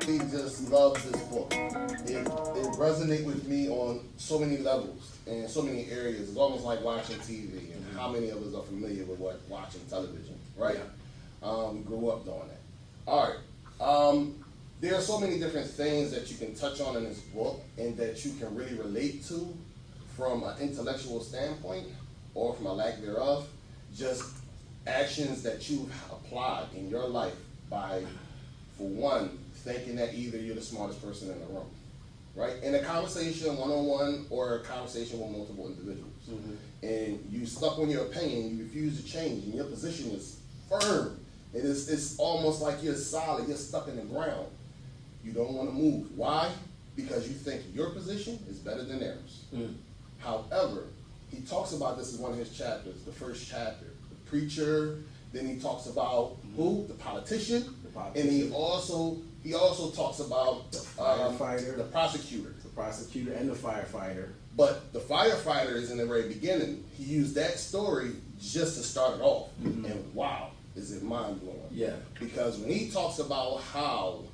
He just loves this book. It resonates with me on so many levels and so many areas. It's almost like watching TV, and how many of us are familiar with watching television, right? We grew up doing that. All right. There are so many different things that you can touch on in this book and that you can really relate to from an intellectual standpoint or from a lack thereof. Just actions that you've applied in your life by, for one, thinking that either you're the smartest person in the room, right? In a conversation, one-on-one, or a conversation with multiple individuals. And you stuck on your opinion, you refuse to change, and your position is firm. It's almost like you're solid, you're stuck in the ground. You don't want to move. Why? Because you think your position is better than theirs. However, he talks about this in one of his chapters, the first chapter. The preacher, then he talks about who? The politician. And he also talks about the firefighter, the prosecutor. The prosecutor and the firefighter. But the firefighter is in the very beginning. He used that story just to start it off. And wow, is it mind blowing? Yeah. Because when he talks about how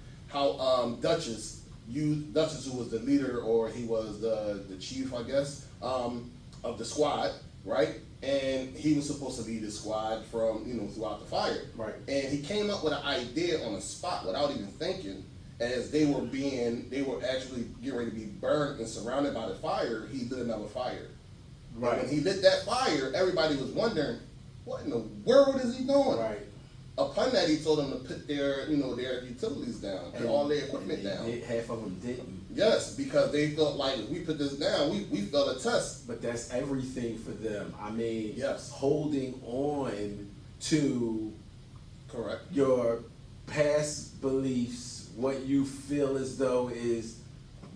Duchess, who was the leader, or he was the chief, I guess, of the squad, right? And he was supposed to lead the squad from, throughout the fire. Right. And he came up with an idea on the spot without even thinking. As they were actually getting ready to be burned and surrounded by the fire, he lit another fire. Right. And when he lit that fire, everybody was wondering, what in the world is he doing? Right. Upon that, he told them to put their utilities down and all their equipment down. Half of them didn't. Yes, because they felt like if we put this down, we felt a test. But that's everything for them. I mean, yes, holding on to correct your past beliefs, what you feel as though is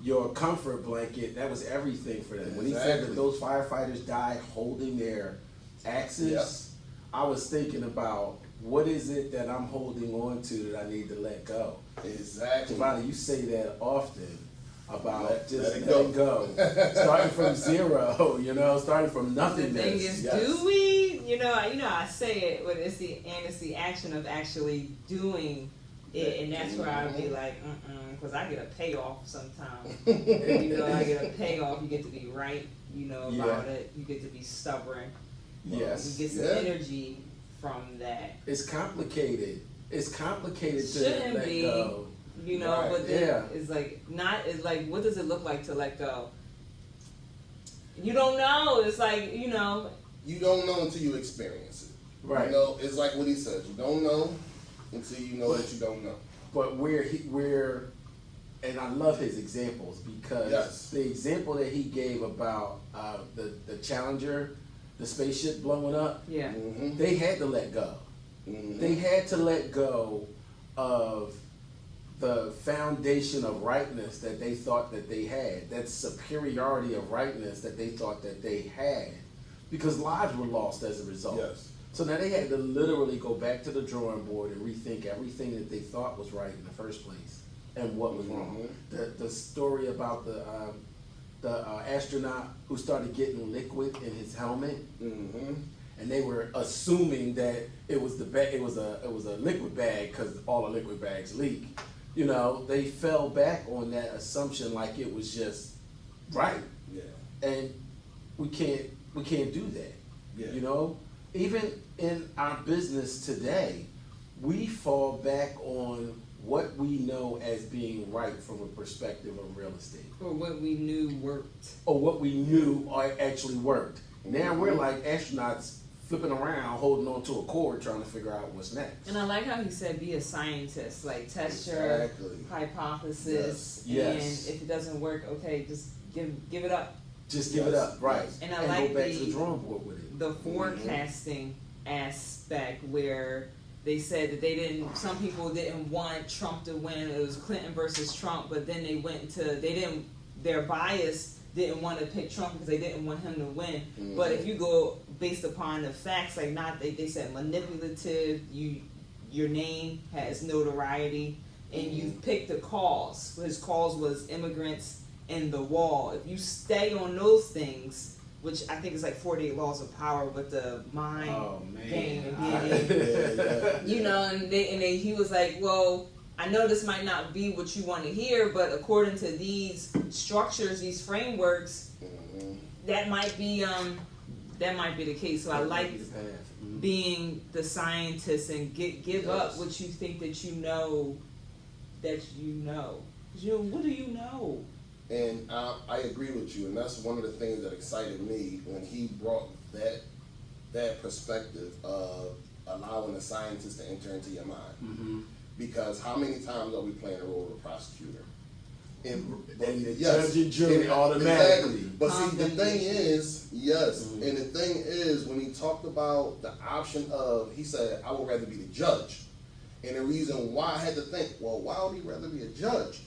your comfort blanket. That was everything for them. Exactly. When he said that those firefighters died holding their axes, I was thinking about, what is it that I'm holding on to that I need to let go? Exactly. Giovanni, you say that often about letting go. Starting from zero, starting from nothingness. The thing is, do we? I say it, but it's the action of actually doing it, and that's where I'd be like, because I get a payoff sometimes. I get a payoff. You get to be right, about it. You get to be stubborn. Yes. You get some energy from that. It's complicated. It's complicated Shouldn't to let be, go. Right. But then it's like what does it look like to let go? You don't know. It's like, you don't know until you experience it. Right. It's like what he says. You don't know until you know that you don't know. But and I love his examples, because the example that he gave about the Challenger, the spaceship blowing up, they had to let go. They had to let go of the foundation of rightness that they thought that they had, that superiority of rightness that they thought that they had, because lives were lost as a result. Yes. So now they had to literally go back to the drawing board and rethink everything that they thought was right in the first place and what was wrong. The story about the astronaut who started getting liquid in his helmet, and they were assuming that it was it was a liquid bag because all the liquid bags leak. They fell back on that assumption like it was just right. Yeah. And we can't do that. Yeah. Even in our business today, we fall back on what we know as being right from a perspective of real estate. Or what we knew worked. Or what we knew actually worked. Now we're like astronauts flipping around, holding on to a cord, trying to figure out what's next. And I like how he said, be a scientist. Like, test your hypothesis. Yes. And if it doesn't work, okay, just give it up. Just give it up, right. And I like go back to the drawing board with it. The forecasting aspect, where they said that some people didn't want Trump to win. It was Clinton versus Trump, but then their bias didn't want to pick Trump because they didn't want him to win. But if you go based upon the facts, they said manipulative, your name has notoriety, and you picked the cause. His cause was immigrants and the wall. If you stay on those things, which I think is like 48 laws of power, but the mind game and being, and he was like, well, I know this might not be what you want to hear, but according to these structures, these frameworks, that might be the case. So I like being the scientist and give up what you think that you know. What do you know? And I agree with you, and that's one of the things that excited me when he brought that perspective of allowing the scientist to enter into your mind. Because how many times are we playing the role of a prosecutor? And the judge and jury automatically. Exactly. But see, the thing is, and the thing is, when he talked about the option of, he said, I would rather be the judge. And the reason why I had to think, well, why would he rather be a judge?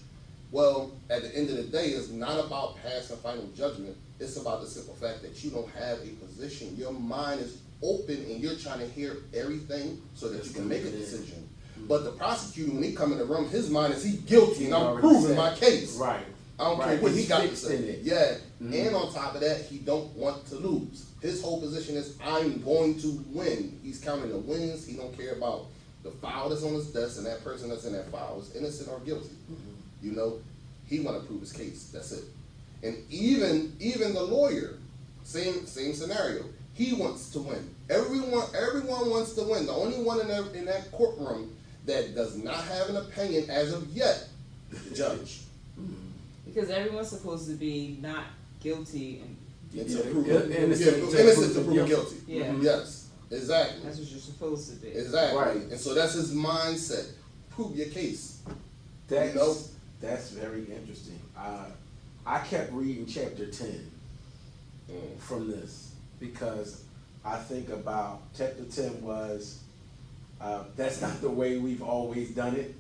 Well, at the end of the day, it's not about passing final judgment. It's about the simple fact that you don't have a position. Your mind is open and you're trying to hear everything so that you can make a decision. But the prosecutor, when he come in the room, his mind is he guilty and I'm proving my case. Right. I don't care what he got to say. It. Yeah. And on top of that, he don't want to lose. His whole position is I'm going to win. He's counting the wins. He don't care about the file that's on his desk and that person that's in that file is innocent or guilty. You know, he want to prove his case. That's it. And even the lawyer, same scenario. He wants to win. Everyone wants to win. The only one in that courtroom that does not have an opinion as of yet is the judge. Because everyone's supposed to be not guilty and innocent to prove guilty. Yeah. Yes. Exactly. That's what you're supposed to be. Exactly. Right. And so that's his mindset. Prove your case. That's very interesting. I kept reading chapter 10 from this because I think about chapter 10 was that's not the way we've always done it.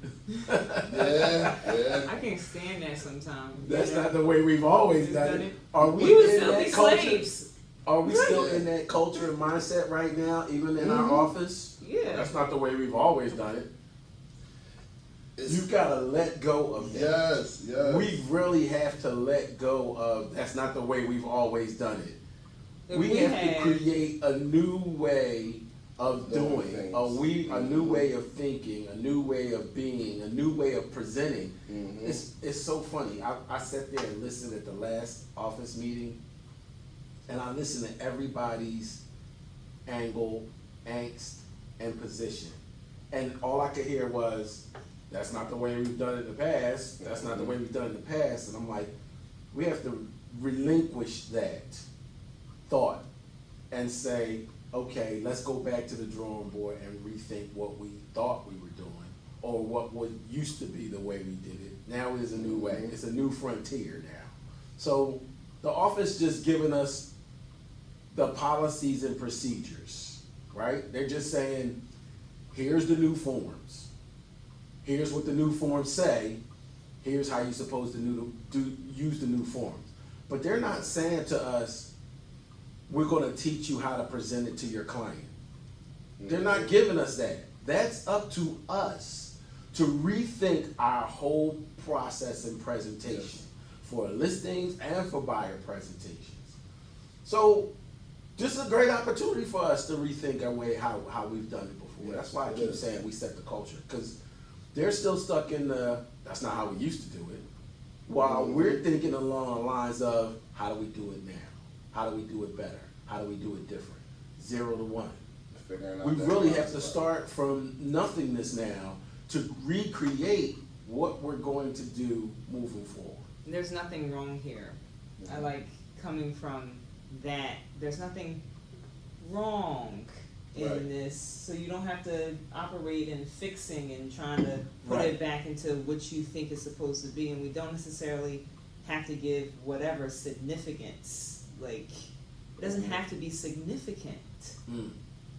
I can't stand that sometimes. That's not the way we've always done it. Are we would in still that be culture? slaves. Are we still in that culture and mindset right now, even in our office? Yeah. That's not the way we've always done it. You gotta let go of that. Yes. We really have to let go of that's not the way we've always done it. We have to create a new way of doing, a new way of thinking, a new way of being, a new way of presenting. It's so funny. I sat there and listened at the last office meeting, and I listened to everybody's angle, angst, and position. And all I could hear was, that's not the way we've done it in the past. That's not the way we've done it in the past. And I'm like, we have to relinquish that thought and say, okay, let's go back to the drawing board and rethink what we thought we were doing or what used to be the way we did it. Now it is a new way. It's a new frontier now. So the office just giving us the policies and procedures, right? They're just saying, here's the new forms. Here's what the new forms say. Here's how you're supposed to use the new forms. But they're not saying to us, we're going to teach you how to present it to your client. They're not giving us that. That's up to us to rethink our whole process and presentation for listings and for buyer presentations. So this is a great opportunity for us to rethink our way, how we've done it before. That's why I keep saying we set the culture, because they're still stuck in that's not how we used to do it. While we're thinking along the lines of, how do we do it now? How do we do it better? How do we do it different? 0 to 1. We really have to start from nothingness now to recreate what we're going to do moving forward. There's nothing wrong here. I like coming from that. There's nothing wrong in this, so you don't have to operate in fixing and trying to put it back into what you think it's supposed to be, and we don't necessarily have to give whatever significance. Like, it doesn't have to be significant.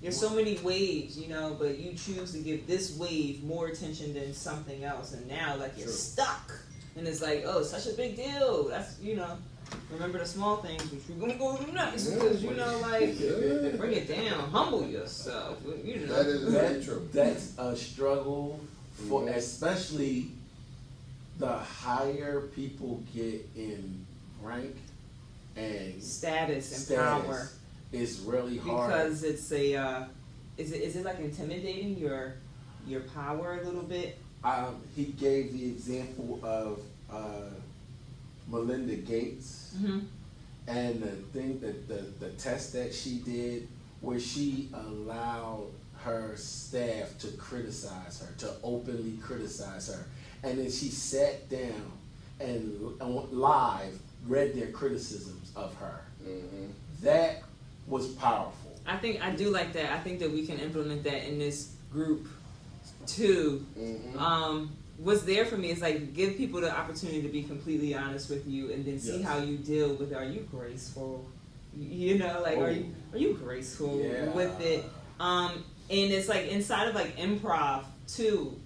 There's so many waves, but you choose to give this wave more attention than something else, and now you're stuck, and it's like, oh, it's such a big deal. That's remember the small things, which we're gonna go nuts because bring it down, humble yourself. That is very true. That's a struggle for especially the higher people get in rank and status and power. It's really hard because it's a is it like intimidating your power a little bit He gave the example of Melinda Gates and the thing that the test that she did, where she allowed her staff to criticize her, to openly criticize her, and then she sat down and live read their criticisms of her. That was powerful. I do like that. I think that we can implement that in this group too. What's there for me is like give people the opportunity to be completely honest with you, and then see how you deal with. Are you graceful? You know, like are you graceful with it? And it's like inside of like improv too.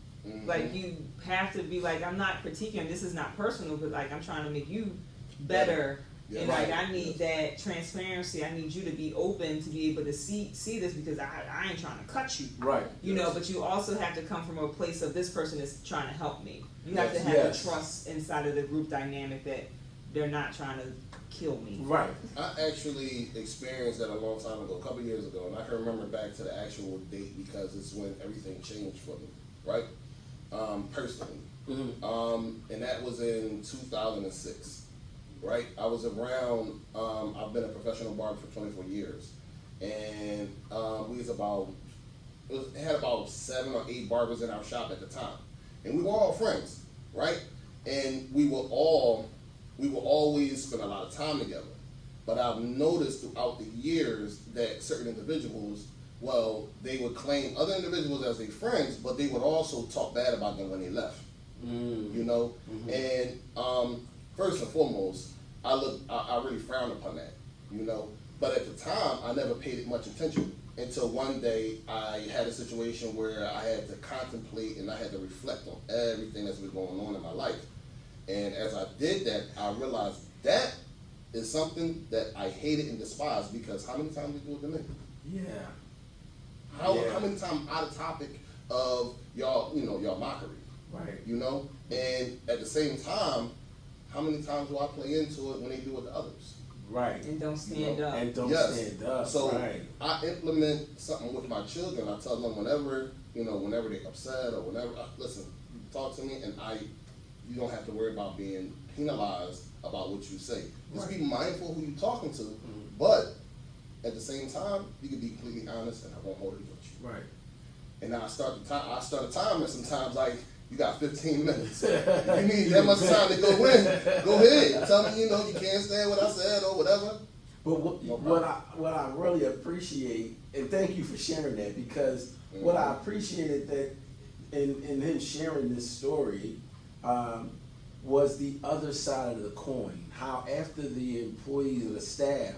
Like you have to be like, I'm not critiquing. This is not personal, but like I'm trying to make you better. And like I need that transparency. I need you to be open to be able to see this, because I ain't trying to cut you. Right. You know, but you also have to come from a place of this person is trying to help me. You have to have the trust inside of the group dynamic that they're not trying to kill me. Right. I actually experienced that a long time ago, a couple years ago, and I can remember back to the actual date because it's when everything changed for me, right? Personally. And that was in 2006. Right, I was around. I've been a professional barber for 24 years, and we had about 7 or 8 barbers in our shop at the time, and we were all friends, right? And we would always spend a lot of time together. But I've noticed throughout the years that certain individuals, they would claim other individuals as their friends, but they would also talk bad about them when they left. You know, and first and foremost, I really frowned upon that, you know. But at the time, I never paid it much attention until one day I had a situation where I had to contemplate and I had to reflect on everything that's been going on in my life. And as I did that, I realized that is something that I hated and despised, because how many times did you do it to me? How many times out of topic of y'all mockery? Right. You know? And at the same time, how many times do I play into it when they do it to others? Right. And don't stand up. And don't stand up. So I implement something with my children. I tell them whenever they're upset or whenever, listen, talk to me, and you don't have to worry about being penalized about what you say. Just be mindful who you're talking to, but at the same time, you can be completely honest, and I won't hold it against you. Right. And I start a timer sometimes, like, you got 15 minutes. If you need that much time to go in, go ahead. Tell me, you can't stand what I said or whatever. But what I really appreciate, and thank you for sharing that, because what I appreciated that in him sharing this story was the other side of the coin. How after the employees or the staff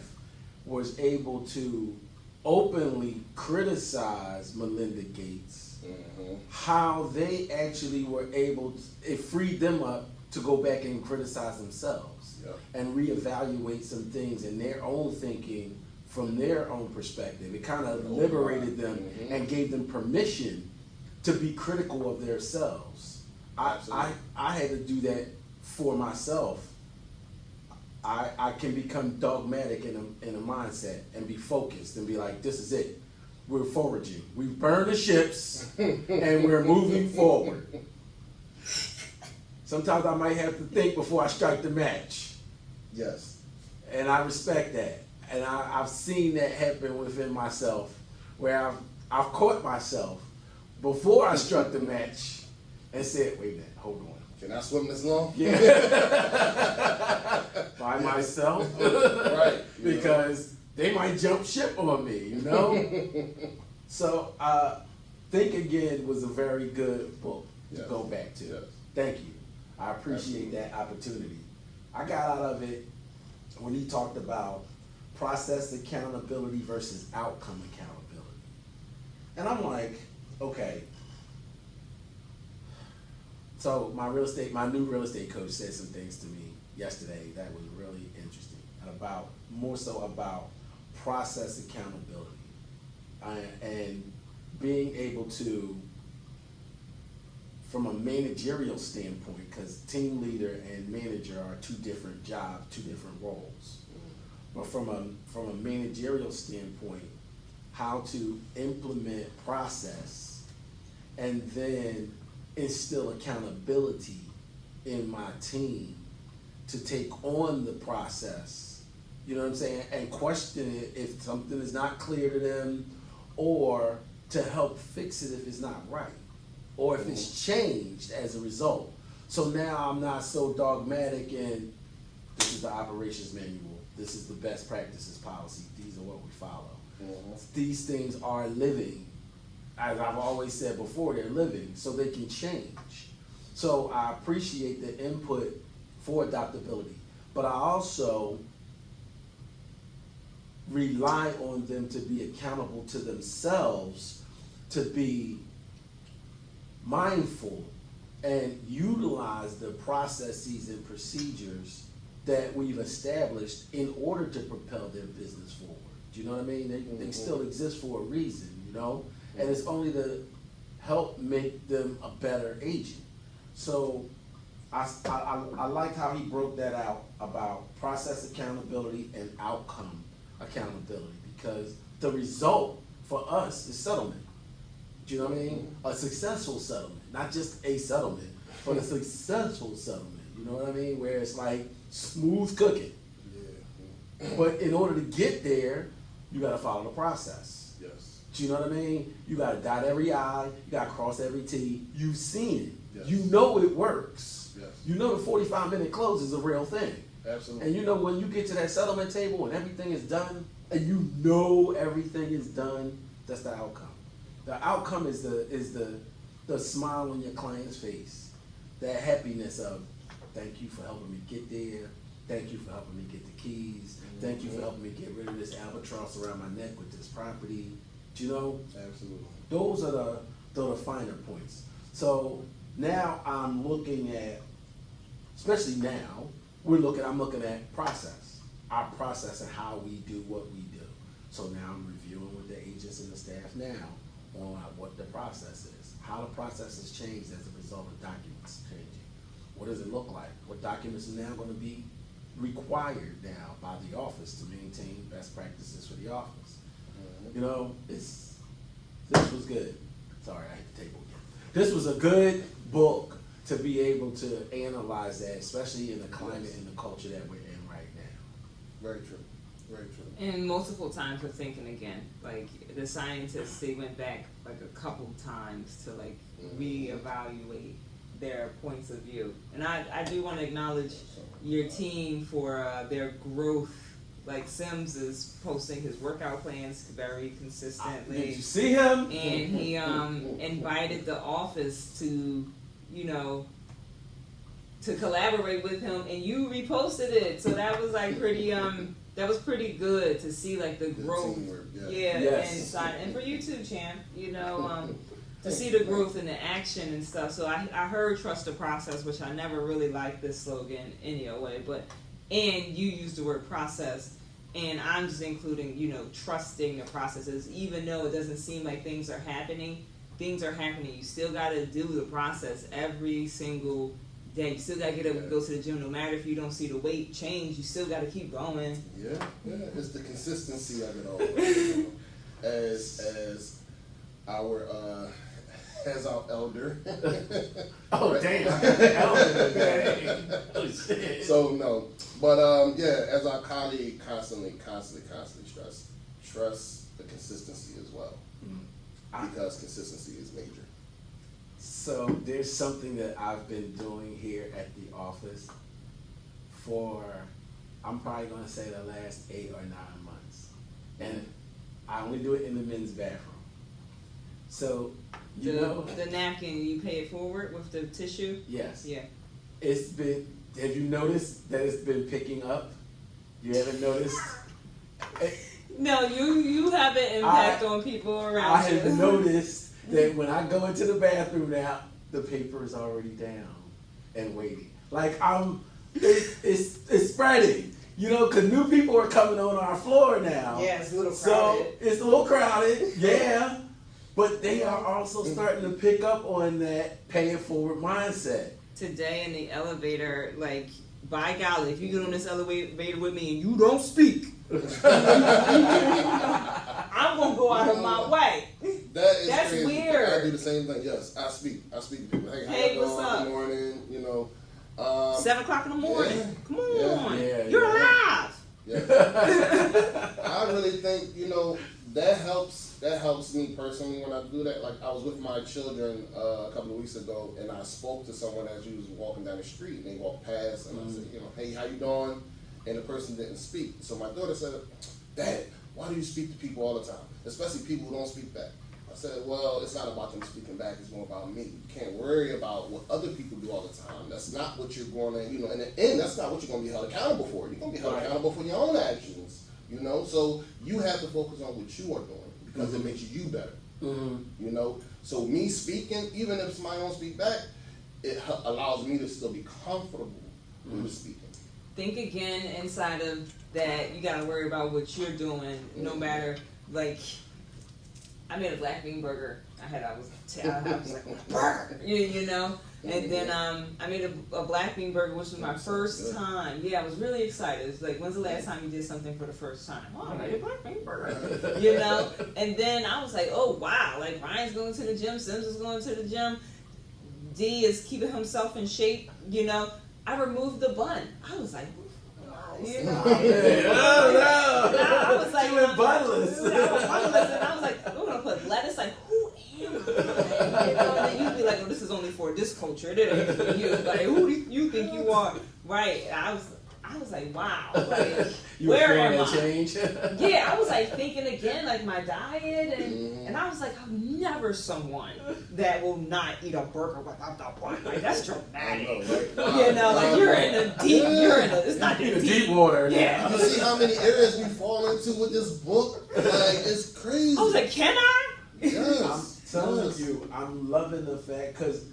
was able to openly criticize Melinda Gates, how they actually were able to, it freed them up to go back and criticize themselves and reevaluate some things in their own thinking from their own perspective. It kind of liberated them and gave them permission to be critical of themselves. I had to do that for myself. I can become dogmatic in a mindset and be focused and be like, this is it. We're foraging. We've burned the ships and we're moving forward. Sometimes I might have to think before I strike the match. Yes. And I respect that. And I've seen that happen within myself, where I've caught myself before I struck the match and said, wait a minute, hold on. Can I swim this long? Yeah. By myself. Right. Because they might jump ship on me, So, Think Again was a very good book to go back to. Yes. Thank you. I appreciate that opportunity. I got out of it when he talked about process accountability versus outcome accountability. And I'm like, okay. So my new real estate coach said some things to me yesterday that was really interesting, and more so about process accountability and being able to, from a managerial standpoint, because team leader and manager are two different jobs, two different roles. But from a managerial standpoint, how to implement process and then instill accountability in my team to take on the process, you know what I'm saying, and question it if something is not clear to them, or to help fix it if it's not right, or if it's changed as a result. So now I'm not so dogmatic in, this is the operations manual, this is the best practices policy, these are what we follow. These things are living. As I've always said before, they're living, so they can change. So I appreciate the input for adaptability, but I also rely on them to be accountable to themselves, to be mindful and utilize the processes and procedures that we've established in order to propel their business forward. Do you know what I mean? They still exist for a reason, you know? And it's only to help make them a better agent. So I liked how he broke that out about process accountability and outcome accountability, because the result for us is settlement. Do you know what I mean? A successful settlement, not just a settlement, but a successful settlement. You know what I mean? Where it's like smooth cooking. Yeah. But in order to get there, you gotta follow the process. Yes. Do you know what I mean? You gotta dot every I, you gotta cross every T. You've seen it. Yes. You know it works. Yes. You know the 45-minute close is a real thing. Absolutely. And you know when you get to that settlement table and everything is done, and you know everything is done, that's the outcome. The outcome is the smile on your client's face, that happiness of, thank you for helping me get there, thank you for helping me get the keys, thank you for helping me get rid of this albatross around my neck with this property. Do you know? Absolutely. Those are the finer points. So now I'm looking at, especially now, I'm looking at process, our process and how we do what we do. So now I'm reviewing with the agents and the staff now on what the process is, how the process has changed as a result of documents changing. What does it look like? What documents are now going to be required now by the office to maintain best practices for the office? You know, this was good. Sorry, I hit the table again. This was a good book to be able to analyze that, especially in the climate and the culture that we're in right now. Very true. Very true. And multiple times with thinking again. Like the scientists, they went back like a couple times to like reevaluate their points of view. And I do want to acknowledge your team for their growth. Like Sims is posting his workout plans very consistently. Did you see him? And he invited the office to, you know, to collaborate with him, and you reposted it. So that was like pretty that was pretty good to see like the growth. Teamwork, Yeah, yes. and for you too, Champ, you know, to see the growth and the action and stuff. So I heard trust the process, which I never really liked this slogan anyway, but and you used the word process, and I'm just including, you know, trusting the processes, even though it doesn't seem like things are happening. Things are happening. You still got to do the process every single day. You still got to get up and go to the gym. No matter if you don't see the weight change, you still got to keep going. Yeah, it's the consistency of it all. You know? As our elder. Oh damn! Elder. Oh shit. So no, but yeah, as our colleague constantly trust the consistency as well, because consistency is major. So there's something that I've been doing here at the office for, I'm probably going to say the last 8 or 9 months. And I only do it in the men's bathroom. So, you know. The napkin, you pay it forward with the tissue? Yes. Yeah. It's been, have you noticed that it's been picking up? You haven't noticed? No, you have an impact on people around I you. have noticed that when I go into the bathroom now, the paper is already down and waiting. Like it's spreading, you know, because new people are coming on our floor now. Yeah, it's a little crowded. So it's a little crowded, yeah. But they are also starting to pick up on that pay it forward mindset. Today in the elevator, like, by golly, if you get on this elevator with me and you don't speak, I'm gonna go out of my way. That is That's crazy. weird. I do the same thing. Yes, I speak to people. Hey, how you what's doing? up? Good morning. 7 o'clock in the morning. Yeah. Come on. Yeah, You're alive. Yeah. I really think, that helps me personally when I do that. Like, I was with my children a couple of weeks ago, and I spoke to someone as you was walking down the street, and they walked past, and I said, hey, how you doing? And the person didn't speak. So my daughter said, Dad, why do you speak to people all the time, especially people who don't speak back? I said, well, it's not about them speaking back, it's more about me. You can't worry about what other people do all the time. That's not what you're going to, in the end, that's not what you're going to be held accountable for. You're going to be held accountable for your own actions, So you have to focus on what you are doing because it makes you better, So me speaking, even if somebody don't speak back, it allows me to still be comfortable with speaking. Think again inside of that. You got to worry about what you're doing, no matter, like, I made a black bean burger. I was like, burger, And then I made a black bean burger, which was my first time. Yeah, I was really excited. It's like, when's the last time you did something for the first time? Oh, I made a black bean burger. And then I was like, oh wow, like Ryan's going to the gym, Sims is going to the gym, D is keeping himself in shape. I removed the bun. I was like, I was like, you went bunless. And I was like, we're gonna put lettuce. Like, who am I? And then you'd be like, oh, this is only for this culture. It ain't for you. Like, who do you think you are? Right? I was like, wow. Like, where am I? Change? Yeah, I was like thinking again, like my diet, and I was like, I'm never someone that will not eat a burger without the bun. Like, that's dramatic. Like you're in a deep, it's not that deep water. Yeah. You see how many areas we fall into with this book? Like, it's crazy. I was like, can I? Yes. I'm telling you, I'm loving the fact because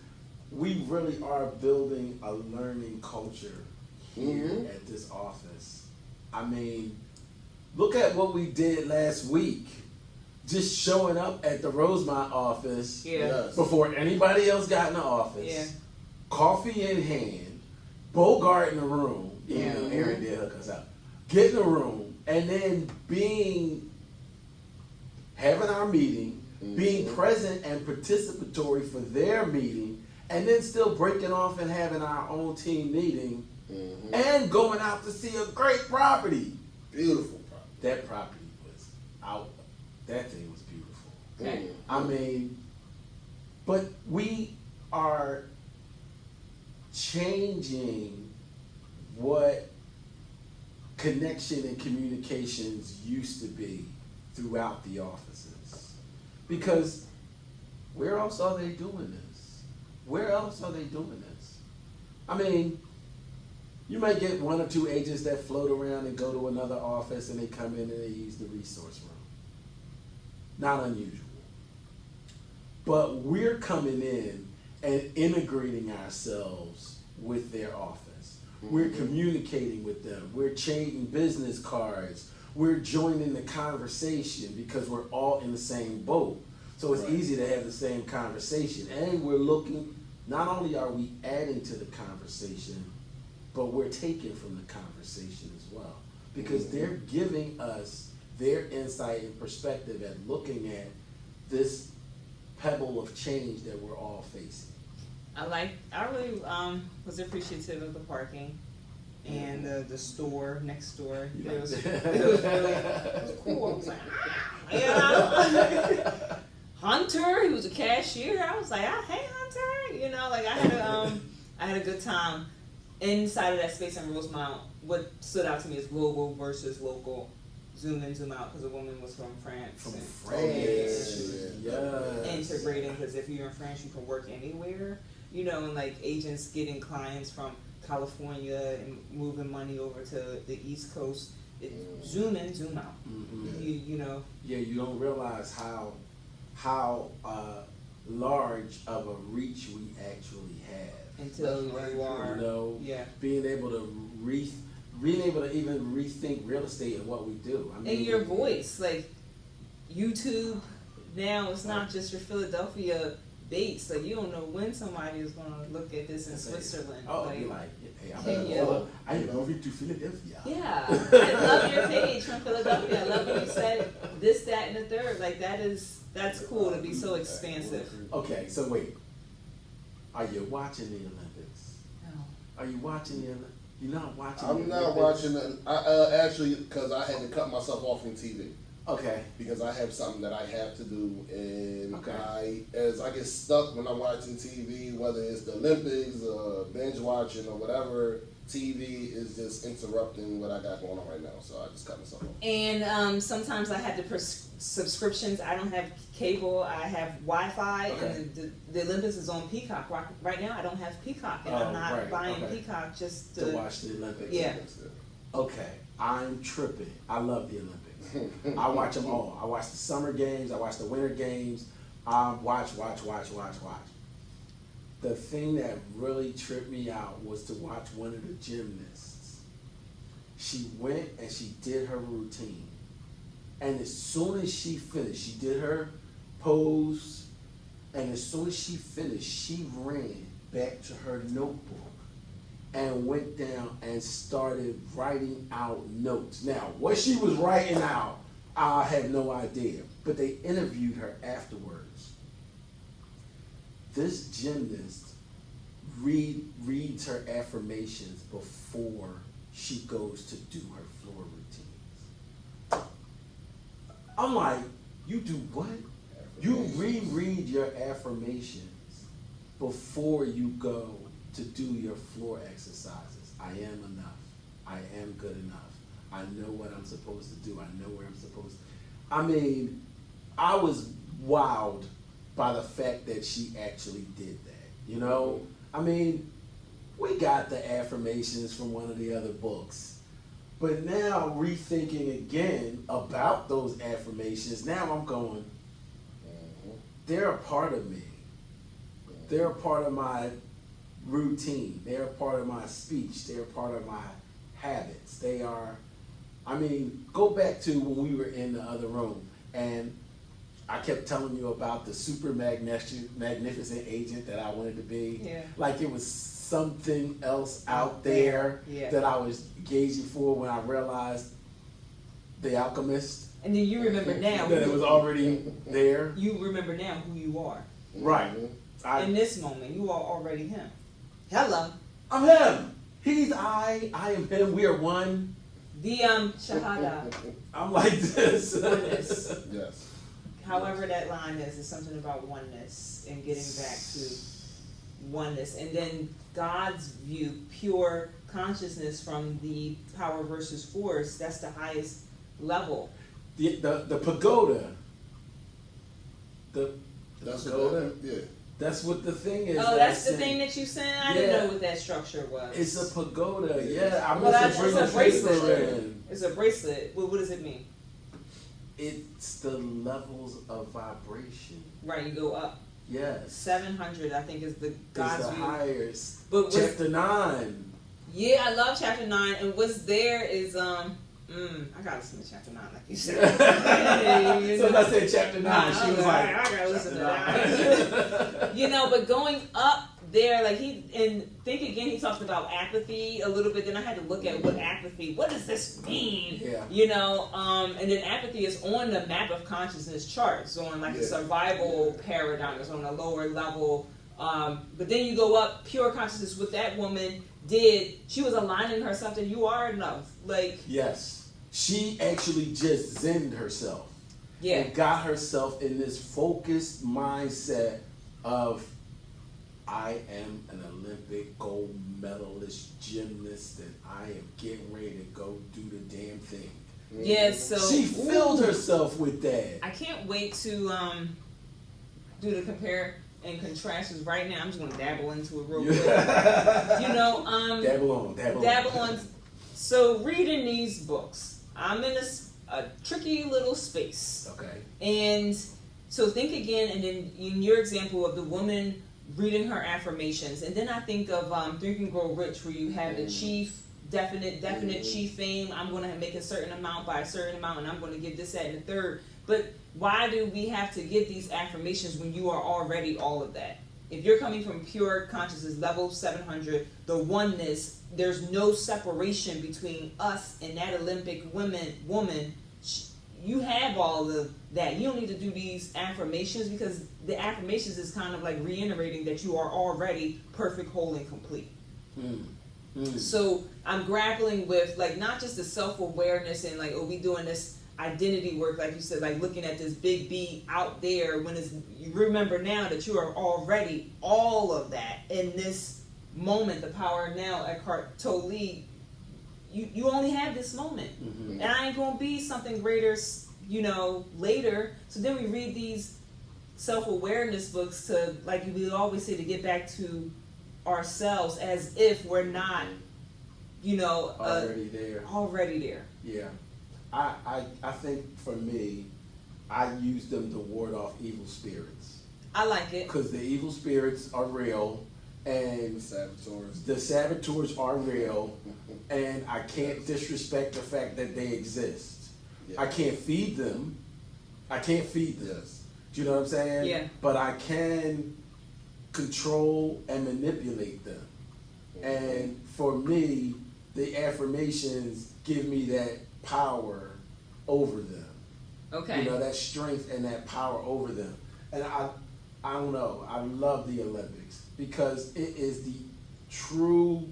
we really are building a learning culture here at this office. I mean, look at what we did last week. Just showing up at the Rosemont office before anybody else got in the office. Yeah. Coffee in hand, Bogart in the room. Aaron did hook us up. Get in the room, and then having our meeting, being present and participatory for their meeting, and then still breaking off and having our own team meeting, and going out to see a great property. Beautiful property. That property was out. That thing was beautiful. Okay. I mean, but we are changing what connection and communications used to be throughout the offices. Because where else are they doing this? Where else are they doing this? I mean, you might get one or two agents that float around and go to another office and they come in and they use the resource room. Not unusual. But we're coming in and integrating ourselves with their office. We're communicating with them. We're trading business cards. We're joining the conversation because we're all in the same boat. So it's easy to have the same conversation. And we're looking, not only are we adding to the conversation, but we're taking from the conversation as well. Because they're giving us their insight and perspective at looking at this pebble of change that we're all facing. I really was appreciative of the parking and the store next door. It was cool. I was like, Hunter, he was a cashier. I was like, hey Hunter, I had a good time inside of that space in Rosemont. What stood out to me is global versus local. Zoom in, zoom out, because the woman was from France. From France, integrating, because if you're in France, you can work anywhere. And like agents getting clients from California and moving money over to the East Coast. Zoom in, zoom out. Yeah, you don't realize how large of a reach we actually have until you are. Being able to even rethink real estate and what we do. I mean, and your voice, like YouTube now, it's not just your Philadelphia debates. Like, you don't know when somebody is going to look at this in Switzerland. Oh, like, you're like, hey, Kenya. I am moving to Philadelphia. Yeah, I love your page from Philadelphia. I love when you said this, that, and the third. Like, that's cool to be so expansive. Okay, so wait. Are you watching the Olympics? No. Are you watching the Olympics? You're not watching the I'm Olympics? not watching it. I actually, because I had to cut myself off from TV. Okay. Because I have something that I have to do, and Okay. as I get stuck when I'm watching TV, whether it's the Olympics, binge watching, or whatever, TV is just interrupting what I got going on right now. So I just cut myself off. And sometimes I had the subscriptions. I don't have cable. I have Wi-Fi, Okay. and the Olympics is on Peacock. Right now, I don't have Peacock, and I'm not buying Peacock just to watch the Olympics. Yeah. Okay, I'm tripping. I love the Olympics. I watch them all. I watch the summer games. I watch the winter games. Watch. The thing that really tripped me out was to watch one of the gymnasts. She went and she did her routine. And as soon as she finished, she did her pose. And as soon as she finished, she ran back to her notebook and went down and started writing out notes. Now, what she was writing out, I have no idea. But they interviewed her afterwards. This gymnast reads her affirmations before she goes to do her floor routines. I'm like, you do what? You reread your affirmations before you go to do your floor exercises. I am enough. I am good enough. I know what I'm supposed to do. I know where I'm supposed to. I mean, I was wowed by the fact that she actually did that. You know? I mean, we got the affirmations from one of the other books. But now, rethinking again about those affirmations, now I'm going, they're a part of me. They're a part of my routine. They're a part of my speech. They're a part of my habits. They are, I mean, go back to when we were in the other room and I kept telling you about the super magnificent agent that I wanted to be. Yeah. Like it was something else out there that I was gauging for when I realized The Alchemist. And then you remember now. That it was already there. You remember now who you are. Right. In this moment, you are already him. Hello. I'm him. He's I am him. We are one. The Shahada. I'm like this. Oneness. Yes. However that line is, it's something about oneness and getting back to oneness. And then God's view, pure consciousness from the power versus force, that's the highest level. The pagoda. That's pagoda. Yeah. That's what the thing is. Oh, that's the thing that you sent? I didn't know what that structure was. It's a pagoda. Yeah, I Well, must bring it's a the bracelet. paper in. It's a bracelet. What does it mean? It's the levels of vibration. Right, you go up. Yes. 700, I think, is the God's it's the view. highest. But Chapter 9. Yeah, I love chapter 9, and what's there is I gotta listen to chapter 9, like you said. So I said chapter 9. She was like, I gotta listen to that. You know, but going up there, like Think Again, he talked about apathy a little bit. Then I had to look at what does this mean? Yeah. You know, and then apathy is on the map of consciousness chart. It's on like a survival paradigm. It's on a lower level. But then you go up, pure consciousness. What that woman did, she was aligning herself to you are enough. Like, yes. She actually just zenned herself. yeah. And got herself in this focused mindset of, I am an Olympic gold medalist gymnast and I am getting ready to go do the damn thing. Yeah, so She filled herself with that. I can't wait to do the compare and contrast. 'Cause right now I'm just gonna dabble into it real quick. You know, dabble on. So reading these books, I'm in a tricky little space. Okay. And so Think Again, and then in your example of the woman reading her affirmations, and then I think of Think and Grow Rich, where you have the chief, definite chief fame. I'm going to make a certain amount by a certain amount, and I'm going to give this, that, and the third. But why do we have to give these affirmations when you are already all of that? If you're coming from pure consciousness, level 700, the oneness, there's no separation between us and that Olympic woman. You have all of that. You don't need to do these affirmations, because the affirmations is kind of like reiterating that you are already perfect, whole, and complete. So I'm grappling with, like, not just the self-awareness and like, oh, we doing this identity work, like you said, like looking at this big B out there, when it's, you remember now that you are already all of that in this moment. The power now, Eckhart Tolle, you only have this moment, and I ain't gonna be something greater, later. So then we read these self-awareness books to, like we always say, to get back to ourselves, as if we're not, already there. Yeah. I think for me, I use them to ward off evil spirits. I like it. Because the evil spirits are real, and the saboteurs are real, and I can't disrespect the fact that they exist. Yeah. I can't feed them. Yes. Do you know what I'm saying? Yeah. But I can control and manipulate them. And for me, the affirmations give me that power over them. Okay. That strength and that power over them. And I don't know, I love the Olympics because it is the true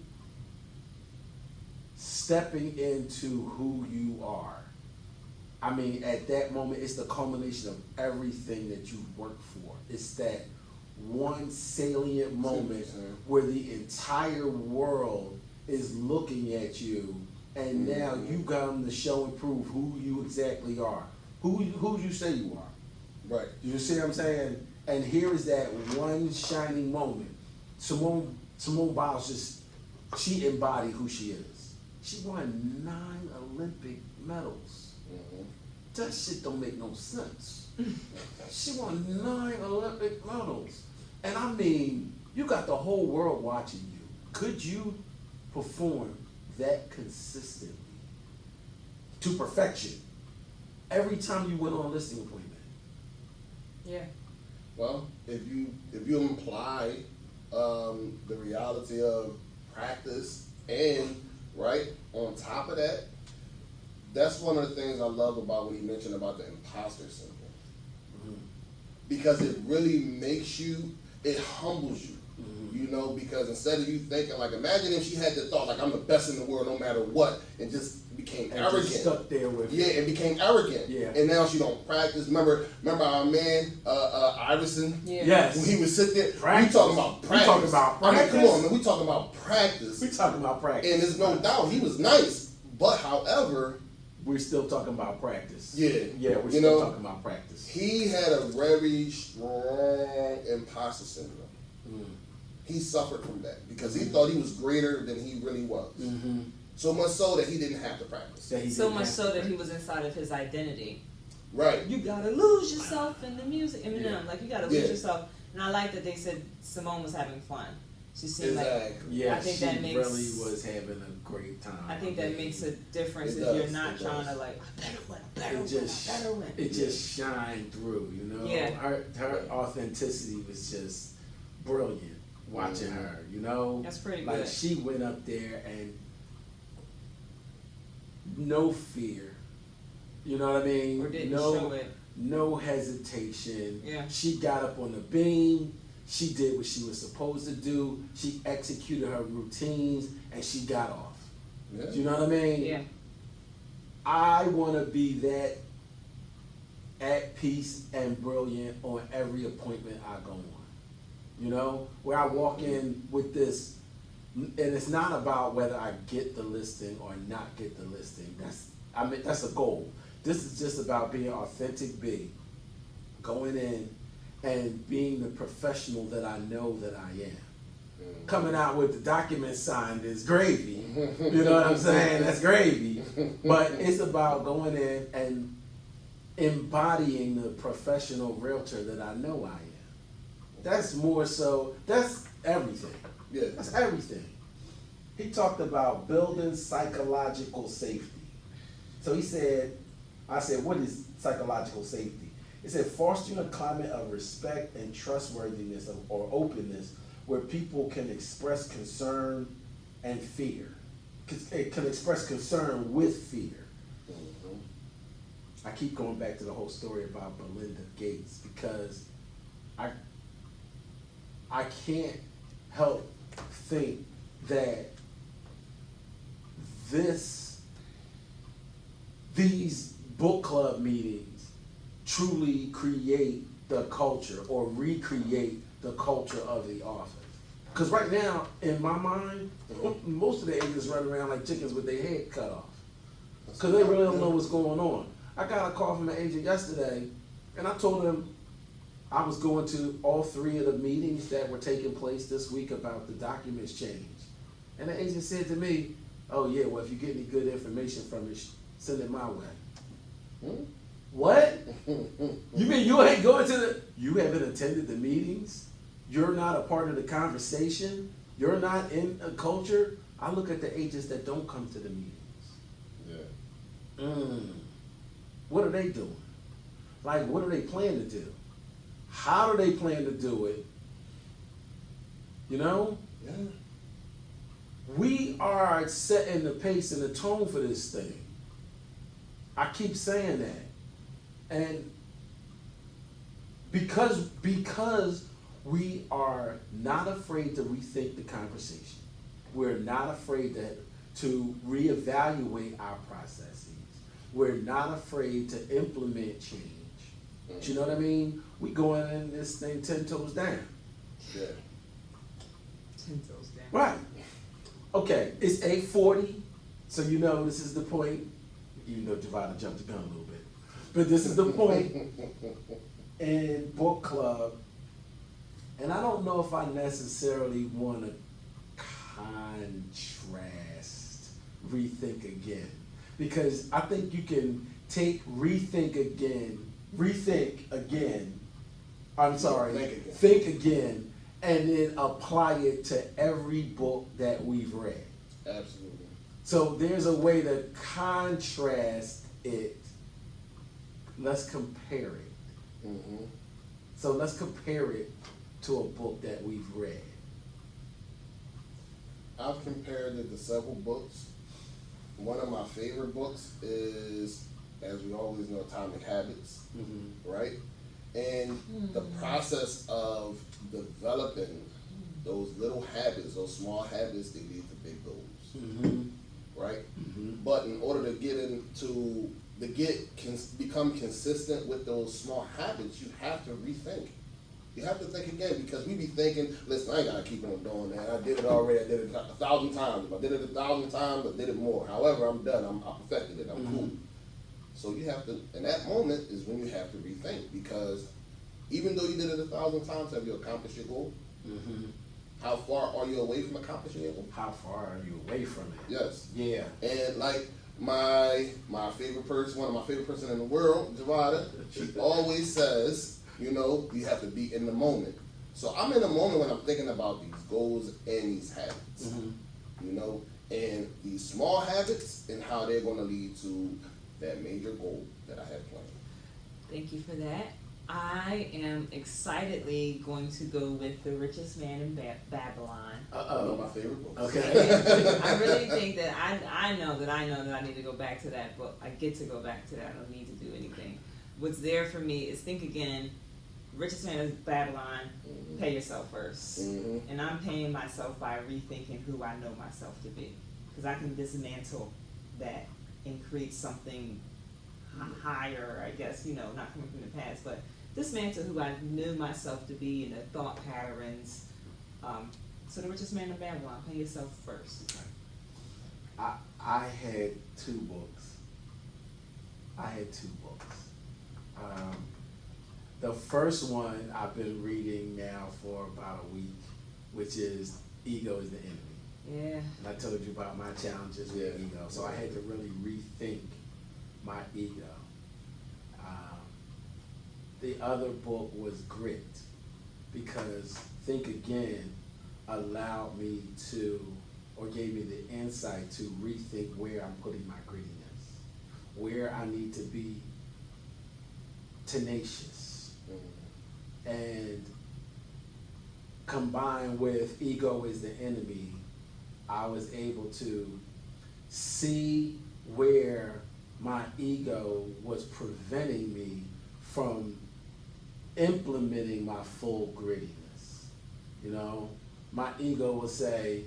stepping into who you are. I mean, at that moment, it's the culmination of everything that you worked for. It's that one salient moment where the entire world is looking at you, and now you got them to show and prove who you exactly are. Who you say you are. Right. You see what I'm saying? And here is that one shining moment. Simone Biles she embodied who she is. She won 9 Olympic medals. That shit don't make no sense. She won 9 Olympic medals. And I mean, you got the whole world watching you. Could you perform that consistently to perfection every time you went on a listing appointment? Yeah. Well, if you imply the reality of practice, and right on top of that, that's one of the things I love about what he mentioned about the imposter syndrome. Because it really makes you, it humbles you. Because instead of you thinking, like, imagine if she had the thought, like, I'm the best in the world no matter what, and just became arrogant. Just stuck there with and became arrogant. Yeah. And now she don't practice. Remember our man, Iverson? Yeah. Yes. When he was sitting there, Practice. we talking about practice. I mean, come on, man, we talking about practice. We talking about practice. And there's no doubt he was nice, but however, we're still talking about practice. Yeah, we're still talking about practice. He had a very strong imposter syndrome. He suffered from that because he thought he was greater than he really was. So much so that he didn't have to practice. So much so that he was inside of his identity. Right. You gotta lose yourself in the music. Like, you gotta lose Yeah. yourself. And I like that they said Simone was having fun. She seemed Exactly. I think she that makes, really was having a great time. I think that makes a difference It if does, you're not it trying does. to, like, I better win. It just shined through, Yeah. Her authenticity was just brilliant watching her, That's pretty like good. she went up there and no fear, you know what I mean? Or didn't show it. No hesitation. Yeah. She got up on the beam. She did what she was supposed to do. She executed her routines and she got off. Yeah. Do you know what I mean? Yeah. I want to be that at peace and brilliant on every appointment I go on. Where I walk in with this, and it's not about whether I get the listing or not get the listing. That's a goal. This is just about being authentic B, going in and being the professional that I know that I am. Coming out with the document signed is gravy. You know what I'm saying? That's gravy. But it's about going in and embodying the professional realtor that I know I am. That's more so, that's everything. Yeah. That's everything. He talked about building psychological safety. So he said, I said, what is psychological safety? It said fostering a climate of respect and trustworthiness or openness where people can express concern and fear. It can express concern with fear. Mm-hmm. I keep going back to the whole story about Belinda Gates because I can't help think that these book club meetings truly create the culture or recreate the culture of the office. Because right now, in my mind, most of the agents run around like chickens with their head cut off. Because they really don't know what's going on. I got a call from an agent yesterday, and I told him I was going to all 3 of the meetings that were taking place this week about the documents change. And the agent said to me, oh yeah, well if you get any good information from it, send it my way. What? You mean you ain't going to you haven't attended the meetings? You're not a part of the conversation? You're not in a culture? I look at the agents that don't come to the meetings. Yeah. What are they doing? Like, what do they plan to do? How do they plan to do it? You know? Yeah. We are setting the pace and the tone for this thing. I keep saying that. And because we are not afraid to rethink the conversation, we're not afraid to reevaluate our processes, we're not afraid to implement change. Do you know what I mean? We going in this thing 10 toes down. Yeah. 10 toes down. Right. Okay, it's 8:40, so you know this is the point. Even though Javada jumped the gun a little bit. But this is the point in book club. And I don't know if I necessarily want to contrast Rethink Again. Because I think you can take Think Again, Think Again, and then apply it to every book that we've read. Absolutely. So there's a way to contrast it. Let's compare it. Mm-hmm. So let's compare it to a book that we've read. I've compared it to several books. One of my favorite books is, as we always know, Atomic Habits, right? And the process of developing those little habits, those small habits, they lead to big goals, right? But in order to become consistent with those small habits, you have to rethink. You have to think again, because we be thinking, listen, I ain't gotta keep on doing that. I did it already. I did it 1,000 times. If I did it 1,000 times, I did it more. However, I'm done. I perfected it. I'm cool. So you have to, and that moment is when you have to rethink, because even though you did it 1,000 times, have you accomplished your goal? How far are you away from accomplishing your goal? How far are you away from it? Yes. Yeah. And like my favorite person, one of my favorite person in the world, Javada, she always says, you know, you have to be in the moment. So I'm in the moment when I'm thinking about these goals and these habits, you know, and these small habits and how they're going to lead to that major goal that I have planned. Thank you for that. I am excitedly going to go with The Richest Man in Babylon. One of my favorite books. Okay. I really think that I know that I need to go back to that book. I get to go back to that. I don't need to do anything. What's there for me is Think Again, Richest Man in Babylon, pay yourself first. And I'm paying myself by rethinking who I know myself to be. Because I can dismantle that and create something higher, I guess, you know, not coming from the past, but dismantle who I knew myself to be and the thought patterns. So The Richest Man in Babylon, pay yourself first. I had two books. The first one I've been reading now for about a week, which is Ego is the Enemy. Yeah. And I told you about my challenges with ego, so I had to really rethink my ego. The other book was Grit, because Think Again allowed me to, or gave me the insight to rethink where I'm putting my grittiness, where I need to be tenacious. And combined with ego is the enemy, I was able to see where my ego was preventing me from implementing my full grittiness. You know, my ego will say,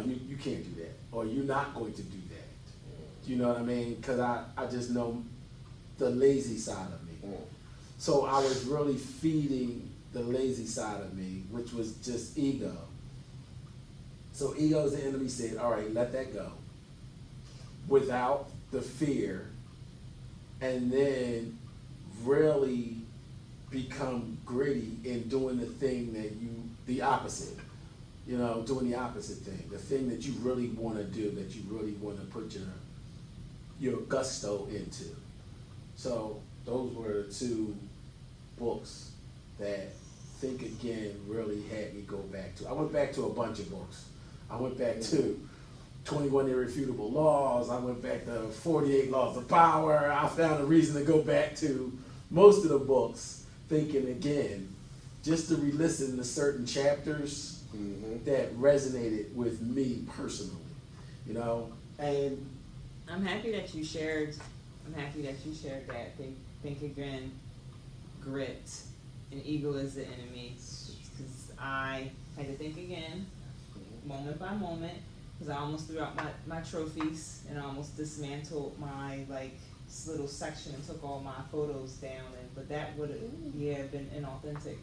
you can't do that, or you're not going to do that. You know what I mean? Because I just know the lazy side of me. So I was really feeding the lazy side of me, which was just ego. So ego is the enemy. Said, all right, let that go without the fear, and then really become gritty in doing the thing that the opposite. You know, doing the opposite thing, the thing that you really want to do, that you really want to put your gusto into. So those were the two books that Think Again really had me go back to. I went back to a bunch of books. I went back to 21 Irrefutable Laws. I went back to 48 Laws of Power. I found a reason to go back to most of the books, Thinking Again, just to re-listen to certain chapters that resonated with me personally, you know. And I'm happy that you shared that. Think Again, grit, and ego is the enemy. Because I had to think again, moment by moment, because I almost threw out my trophies and I almost dismantled my little section and took all my photos down. But that would have been inauthentic.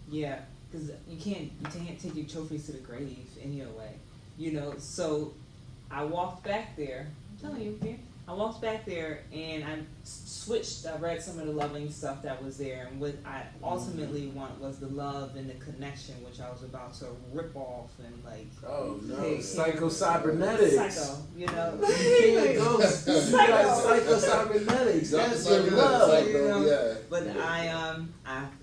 Yeah, because you can't take your trophies to the grave anyway. You know, so I walked back there. I'm telling you, man. I walked back there and I switched. I read some of the loving stuff that was there, and what I ultimately want was the love and the connection, which I was about to rip off and psycho-cybernetics. Psycho, you know. You can't go. You got psycho-cybernetics. That's your love, you know. Yeah. But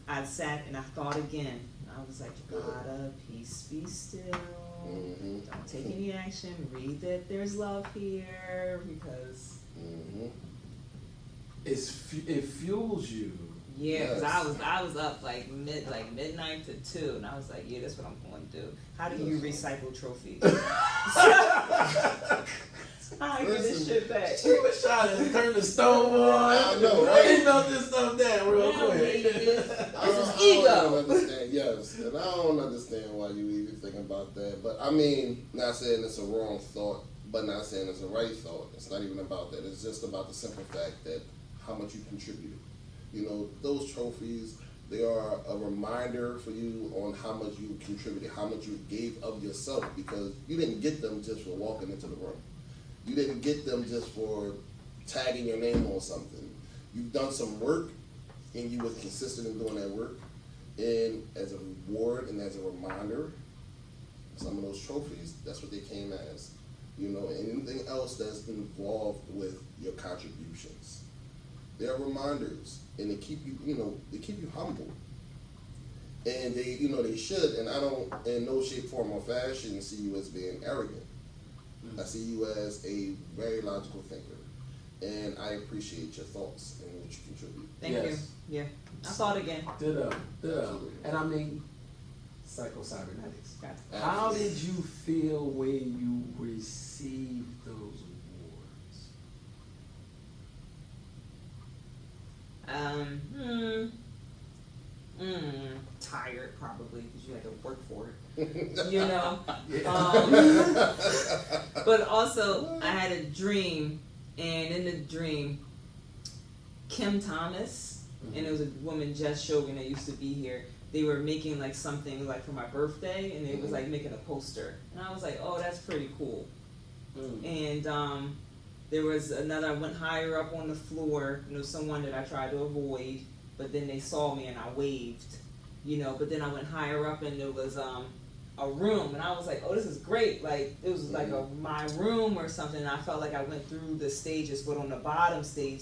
I sat and I thought again. I was like, gotta peace be still. Don't take any action. Read that there's love here, because it fuels you. Yeah, because I was up midnight to 2, and I was like, yeah, that's what I'm going to do. How do you recycle trophies? I get this shit back. She was trying to turn the stove on. I know, right? They melt this stuff down real quick. This is ego. I don't ego. understand, yes, and I don't understand why you even think about that. But I mean, not saying it's a wrong thought, but not saying it's a right thought. It's not even about that. It's just about the simple fact that how much you contributed. You know, those trophies, they are a reminder for you on how much you contributed, how much you gave of yourself, because you didn't get them just for walking into the room. You didn't get them just for tagging your name on something. You've done some work, and you were consistent in doing that work. And as a reward and as a reminder, some of those trophies, that's what they came as. You know, anything else that's involved with your contributions. They're reminders, and they keep you, they keep you humble. And they, they should, and I don't, in no shape, form, or fashion, see you as being arrogant. I see you as a very logical thinker, and I appreciate your thoughts and what you contribute. Thank you. Yeah, I thought again. Ditto. And I mean, psycho-cybernetics. How did you feel when you received those awards? Tired probably, because you had to work for it. You know. But also, I had a dream, and in the dream, Kim Thomas, and it was a woman, Jess Shogun, that used to be here. They were making something for my birthday, and they was making a poster, and I was like, oh, that's pretty cool. And there was another. I went higher up on the floor. Someone that I tried to avoid, but then they saw me and I waved. But then I went higher up, and there was a room, and I was like, oh, this is great. It was my room or something. And I felt like I went through the stages, but on the bottom stage,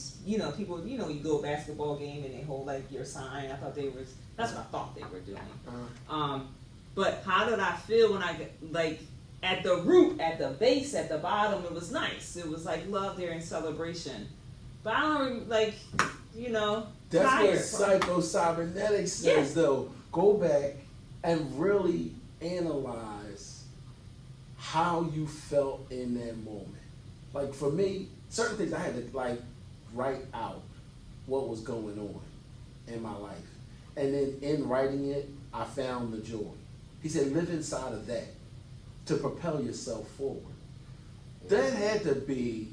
people, you go to a basketball game and they hold your sign. That's what I thought they were doing. But how did I feel when I at the root, at the base, at the bottom, it was nice. It was like love there and celebration. But I don't like, you know. That's what psycho-cybernetics says, though. Go back and really analyze how you felt in that moment. Like for me, certain things I had to like write out what was going on in my life. And then in writing it, I found the joy. He said, live inside of that to propel yourself forward. That had to be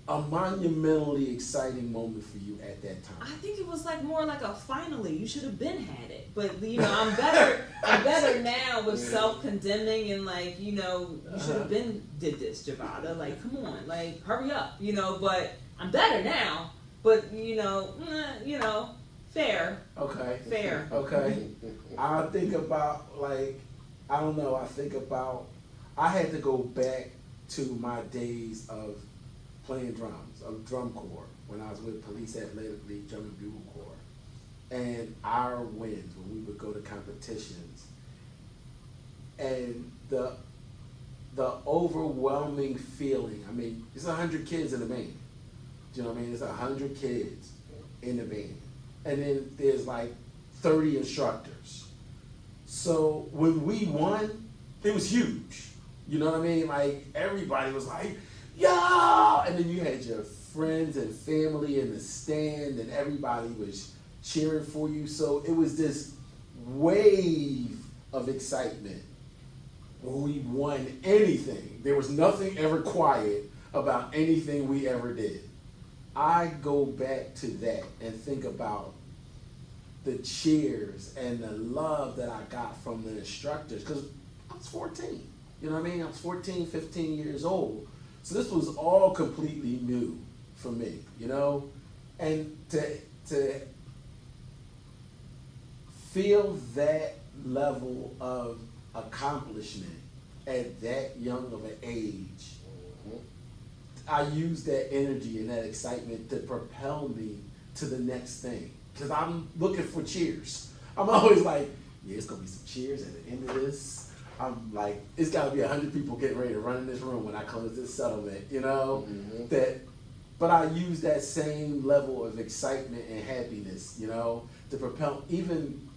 a monumentally exciting moment for you at that time. I think it was like more like a finally, you should have been had it. But you know, I'm better now with self-condemning and like, you know, you should have been did this, Javada. Like, come on, like hurry up, you know, but I'm better now. But you know, fair. Okay. Fair. Okay. I think about like, I don't know, I had to go back to my days of playing drums, of drum corps, when I was with Police Athletic League, Drum and Bugle Corps. And our wins, when we would go to competitions, and the overwhelming feeling, I mean, it's 100 kids in the band. Do you know what I mean? It's 100 kids in the band. And then there's like 30 instructors. So when we won, it was huge. You know what I mean? Like everybody was like, yeah! And then you had your friends and family in the stand and everybody was cheering for you. So it was this wave of excitement when we won anything. There was nothing ever quiet about anything we ever did. I go back to that and think about the cheers and the love that I got from the instructors, because I was 14. You know what I mean? I was 14, 15 years old. So this was all completely new for me, you know? And to feel that level of accomplishment at that young of an age, I use that energy and that excitement to propel me to the next thing. Because I'm looking for cheers. I'm always like, yeah, it's going to be some cheers at the end of this. I'm like, it's got to be 100 people getting ready to run in this room when I close this settlement, you know? But I use that same level of excitement and happiness, you know, to propel, even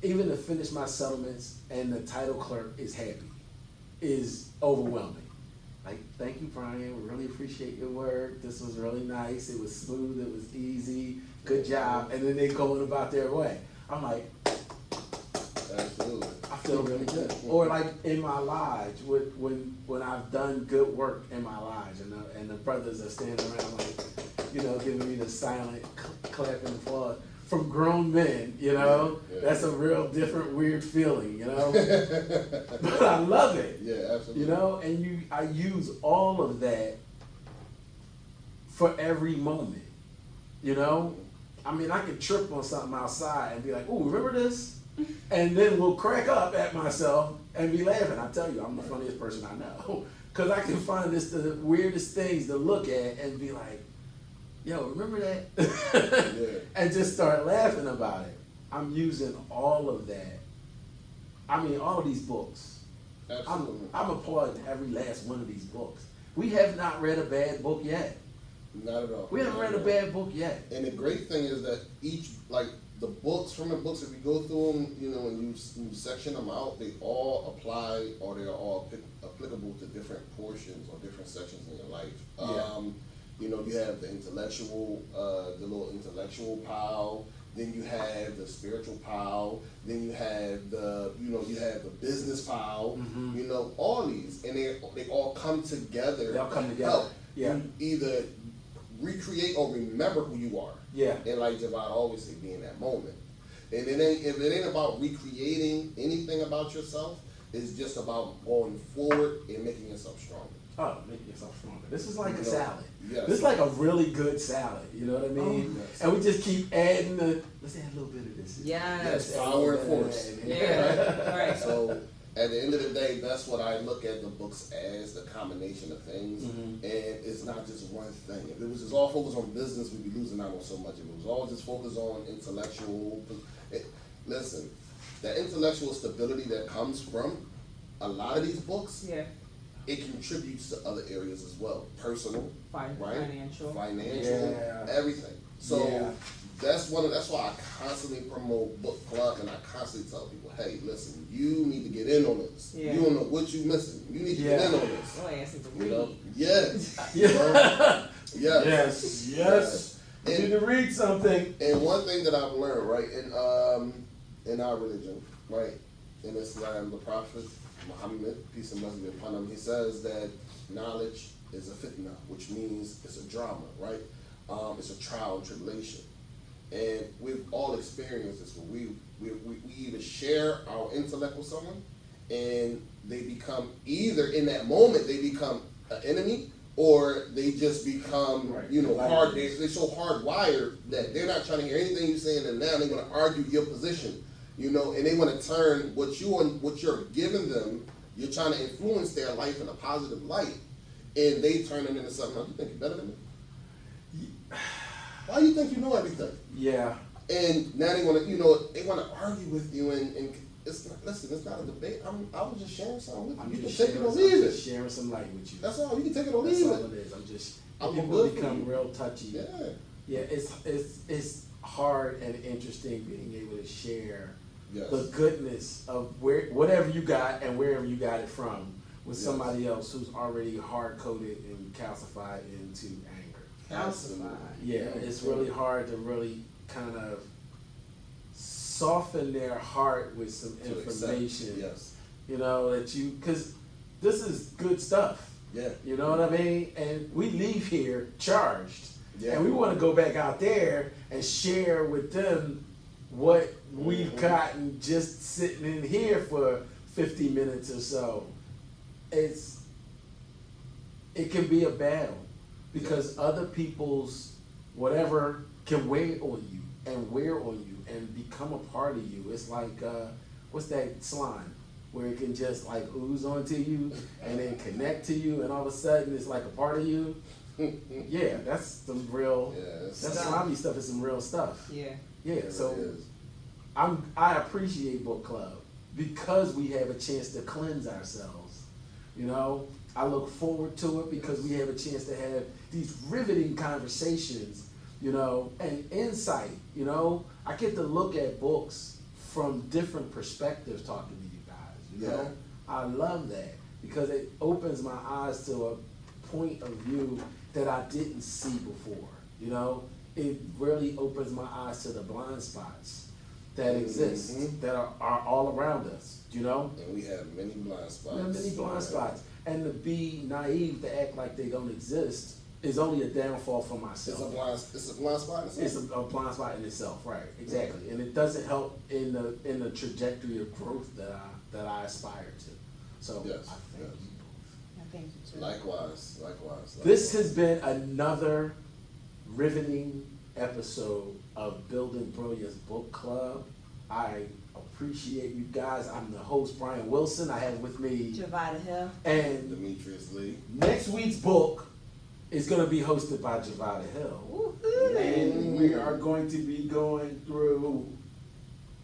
to finish my settlements and the title clerk is happy, is overwhelming. Like, thank you, Brian. We really appreciate your work. This was really nice. It was smooth. It was easy. Good job. And then they going about their way. I'm like, absolutely. I feel really good. Or like in my lodge, when I've done good work in my lodge, and the brothers are standing around like, you know, giving me the silent clapping applause from grown men, you know. That's a real different, weird feeling, you know. But I love it. Yeah, absolutely. You know, and I use all of that for every moment, you know. I mean, I could trip on something outside and be like, "Oh, remember this?" And then we'll crack up at myself and be laughing. I tell you, I'm the funniest person I know. Because I can find the weirdest things to look at and be like, yo, remember that? And just start laughing about it. I'm using all of that. I mean, all of these books. Absolutely. I'm applauding every last one of these books. We have not read a bad book yet. Not at all. We haven't read a bad book yet. And the great thing is that each, like, the books, from the books, if you go through them, you know, and you section them out, they all apply, or they are all applicable to different portions or different sections in your life. You know, you have the intellectual, the little intellectual pile. Then you have the spiritual pile. Then you have the, you know, you have the business pile. You know, all these, and they all come together. They all come together. Help you either recreate or remember who you are. And like Javon always say, be in that moment. And if it ain't about recreating anything about yourself, it's just about going forward and making yourself stronger. Oh, making yourself stronger. This is like a salad. Yes. This is like a really good salad. You know what I mean? Oh, yes. And we just keep adding let's add a little bit of this. Yes. Power and force. Yeah. All right. So at the end of the day, that's what I look at the books as, the combination of things. And it's not just one thing. If it was just all focused on business, we'd be losing out on so much. If it was all just focused on intellectual, listen, that intellectual stability that comes from a lot of these books, Yeah. it contributes to other areas as well. Personal, right? Financial. Yeah. Everything. So Yeah. that's why I constantly promote book club, and I constantly tell people, hey, listen, you need to get in on this. Yeah. You don't know what you missing. You need to get in on this. Your ass need to You know? read. Yes. Yeah. Yes. Yes. You need to read something. And one thing that I've learned, right, in our religion, right, in Islam, the Prophet Muhammad, peace and blessings be upon him, he says that knowledge is a fitna, which means it's a drama, right? It's a trial and tribulation. And we've all experienced this where we either share our intellect with someone and they become, either in that moment they become an enemy, or they just become, hard. They're so hardwired that they're not trying to hear anything you're saying, and now they're going to argue your position, and they want to turn what you're giving them. You're trying to influence their life in a positive light, and they turn it into something. You think you're better than me? Why do you think you know everything? Yeah. And now they want to, they want to argue with you, and it's not a debate. I was just sharing something with you. You can take it or leave it. Sharing some light with you. That's all. You can take it or That's leave all it. it is. I'm people good for become you. real touchy. Yeah. Yeah, it's hard and interesting being able to share Yes. the goodness of whatever you got and wherever you got it from with Yes. somebody else who's already hard coded and calcified into anger. Absolutely. Yeah, it's really hard to really kind of soften their heart with some To accept. information. Yes. Because this is good stuff. Yeah. You know what I mean? And we leave here charged. Yeah. And we want to go back out there and share with them what we've gotten just sitting in here for 50 minutes or so. It can be a battle because other people's whatever can weigh on you and wear on you and become a part of you. It's like, what's that slime? Where it can just like ooze onto you and then connect to you, and all of a sudden it's like a part of you. Yeah, that's some real. Yeah, that slimy stuff is some real stuff. Yeah. Yeah. It So really is. I appreciate book club because we have a chance to cleanse ourselves. I look forward to it because we have a chance to have these riveting conversations. And insight. I get to look at books from different perspectives talking to you guys. Yeah. I love that because it opens my eyes to a point of view that I didn't see before. It really opens my eyes to the blind spots that exist, that are all around us. And we have many blind spots. There are many blind spots, and to be naive to act like they don't exist is only a downfall for myself. It's a blind spot. It's a blind spot in itself, right? Exactly, and it doesn't help in the trajectory of growth that I aspire to. So Yes, I thank yes. you both. I think you too. Likewise. This has been another riveting episode of Building Brilliance Book Club. I appreciate you guys. I'm the host, Brian Wilson. I have with me Javada Hill. and Demetrius Lee. next week's book is going to be hosted by Javada Hill. Woohoo! And we are going to be going through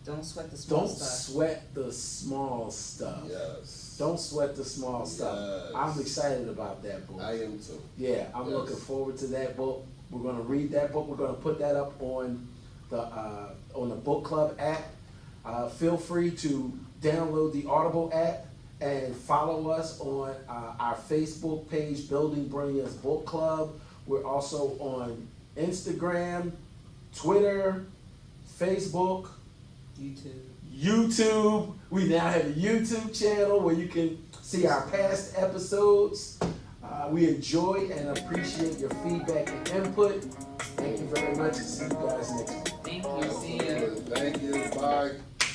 Don't sweat the small Don't stuff. Sweat the Small Stuff. Yes. Don't Sweat the Small Stuff. Yes. I'm excited about that book. I am too. Yeah, I'm Yes. looking forward to that book. We're going to read that book. We're going to put that up on the book club app. Feel free to download the Audible app and follow us on our Facebook page, Building Brilliance Book Club. We're also on Instagram, Twitter, Facebook, YouTube. We now have a YouTube channel where you can see our past episodes. We enjoy and appreciate your feedback and input. Thank you very much, and see you guys next week. Thank you. See you. Thank you. Bye.